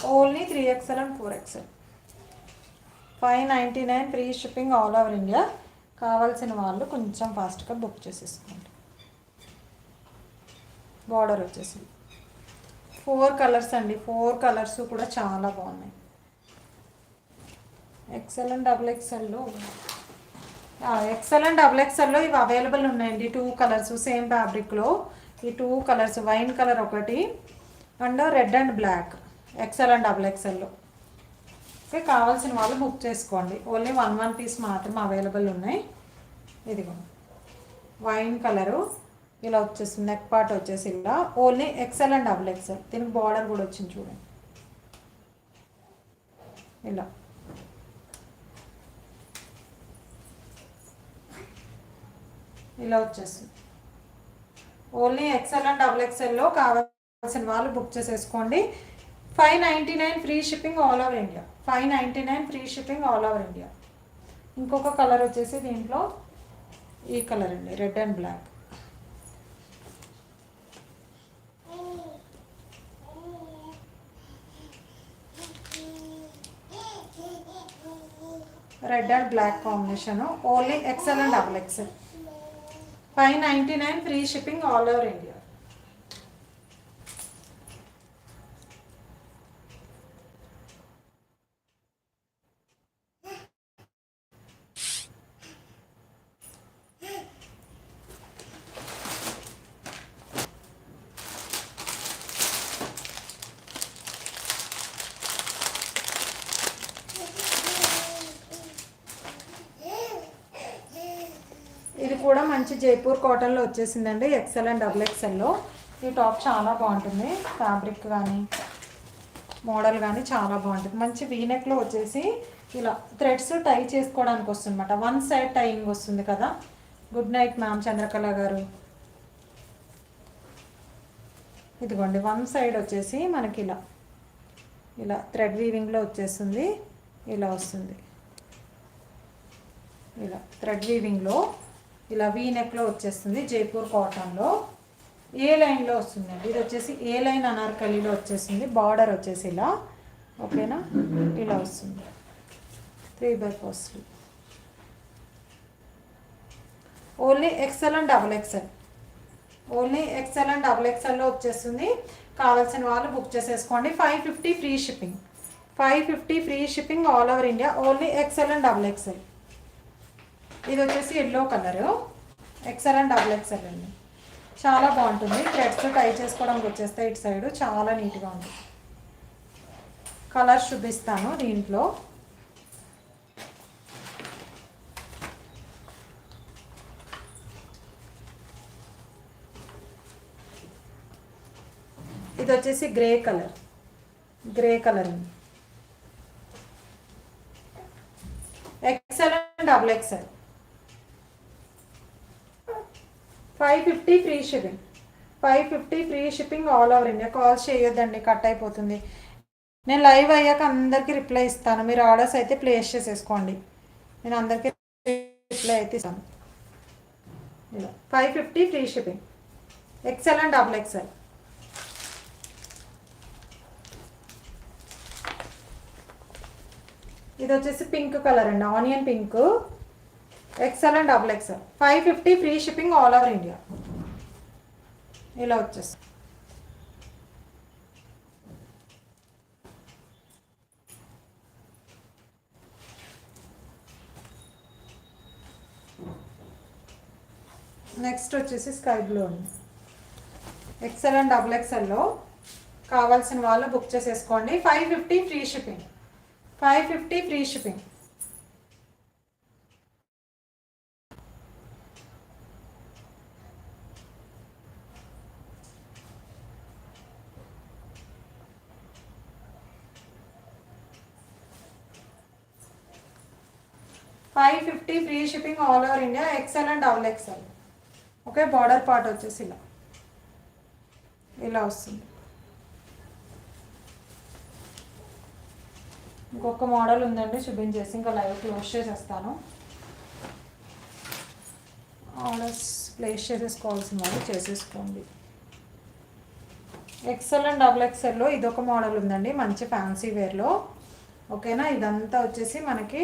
Only 3XL and 4XL. 599 free shipping all over India. కావాల్సిన వాళ్ళు కొంచెం ఫాస్ట్గా బుక్ చేసేసుకోండి. బార్డర్ వచ్చేసి 4 కలర్స్ అండి. 4 కలర్స్ కూడా చాలా బాగున్నాయి. ఎక్సెల్ అండ్ XXLలో ఎక్సెల్ అండ్ XXLలో ఇవి అవైలబుల్ ఉన్నాయండి. 2 కలర్స్ సేమ్ ఫ్యాబ్రిక్లో. ఈ 2 కలర్స్ వైన్ కలర్ ఒకటి and red and black. XL and XXLలో. ఓకే, కావాల్సిన వాళ్ళు బుక్ చేసుకోండి. ఓన్లీ 1 పీస్ మాత్రం అవైలబుల్ ఉన్నాయి. ఇదిగో వైన్ కలరు ఇలా వచ్చేసింది. నెక్ పార్ట్ వచ్చేసి ఇలా ఓన్లీ ఎక్సెల్ అండ్ XXL. దీనికి బార్డర్ కూడా వచ్చింది చూడండి ఇలా. ఇలా వచ్చేస్తుంది. ఓన్లీ ఎక్సెల్ అండ్ XXLలో కావాల్సిన వాళ్ళు బుక్ చేసేసుకోండి. 599 free shipping all over India. 599 free shipping all over India. ఇంకొక కలర్ వచ్చేసి దీంట్లో ఈ కలర్ అండి, red and black. Red and black combination. Only XL and XXL. 599 free shipping all over India. ఇది కూడా మంచి జైపూర్ కాటన్లో వచ్చేసిందండి. ఎక్సెల్ అండ్ XXLలో. ఈ టాప్ చాలా బాగుంటుంది. ఫ్యాబ్రిక్ కానీ మోడల్ కానీ చాలా బాగుంటుంది. మంచి వీనెక్లో వచ్చేసి ఇలా థ్రెడ్స్ టై చేసుకోవడానికి వస్తుంది అన్నమాట. 1 సైడ్ టైయింగ్ వస్తుంది కదా. గుడ్ నైట్ మ్యామ్ చంద్రకళ గారు. ఇదిగోండి 1 సైడ్ వచ్చేసి మనకి ఇలా ఇలా థ్రెడ్ వీవింగ్లో వచ్చేస్తుంది. ఇలా వస్తుంది. ఇలా థ్రెడ్ వీవింగ్లో ఇలా వీనెక్లో వచ్చేస్తుంది. జైపూర్ కాటన్లో ఏ లైన్లో వస్తుందండి. ఇది వచ్చేసి ఏ లైన్ అనార్కలీలో వచ్చేసింది. బార్డర్ వచ్చేసి ఇలా. ఓకేనా, ఇలా వస్తుంది. 3/4 sleeve. Only XL and XXL. Only XL and XXLలో వచ్చేస్తుంది. కావాల్సిన వాళ్ళు బుక్ చేసేసుకోండి. 550 free shipping. 550 free shipping all over India. Only XL and XXL. ఇది వచ్చేసి yellow colour. XL and XXL అండి. చాలా బాగుంటుంది. థ్రెడ్స్ టై చేసుకోవడానికి వచ్చేస్తే ఇటు సైడ్ చాలా నీట్గా ఉంటుంది. కలర్స్ చూపిస్తాను దీంట్లో. ఇది వచ్చేసి గ్రే కలర్. గ్రే కలర్ అండి. XL and XXL. 550 free shipping. 550 free shipping all over India. Call చేయొద్దండి, కట్ అయిపోతుంది. నేను లైవ్ అయ్యాక అందరికీ రిప్లై ఇస్తాను. మీరు ఆర్డర్స్ అయితే ప్లేస్ చేసేసుకోండి. నేను అందరికీ రిప్లై అయితే ఇస్తాను. ఇలా 550 free shipping. XL and XXL. ఇది వచ్చేసి పింక్ కలర్ అండి, onion pink. XL and XXL. 550 free shipping all over India. ఇలా వచ్చేసి నెక్స్ట్ వచ్చేసి స్కై బ్లూ అండి. ఎక్సెల్ అండ్ XXLలో కావాల్సిన వాళ్ళు బుక్ చేసేసుకోండి. 550 free shipping. 550 free shipping. $550 free shipping all over India. XL and XXL. Okay, border part వచ్చేసి ఇలా ఇలా వస్తుంది. ఇంకొక మోడల్ ఉందండి, చూపించేసి ఇంకా లైవ్ క్లోజ్ చేసేస్తాను. ఆర్డర్స్ ప్లేస్ చేసేసుకోవాల్సిన వాళ్ళు చేసేసుకోండి. ఎక్సెల్ అండ్ డబుల్ ఎక్సెల్లో ఇదొక మోడల్ ఉందండి, మంచి ఫ్యాన్సీ వేర్లో. ఓకేనా, ఇదంతా వచ్చేసి మనకి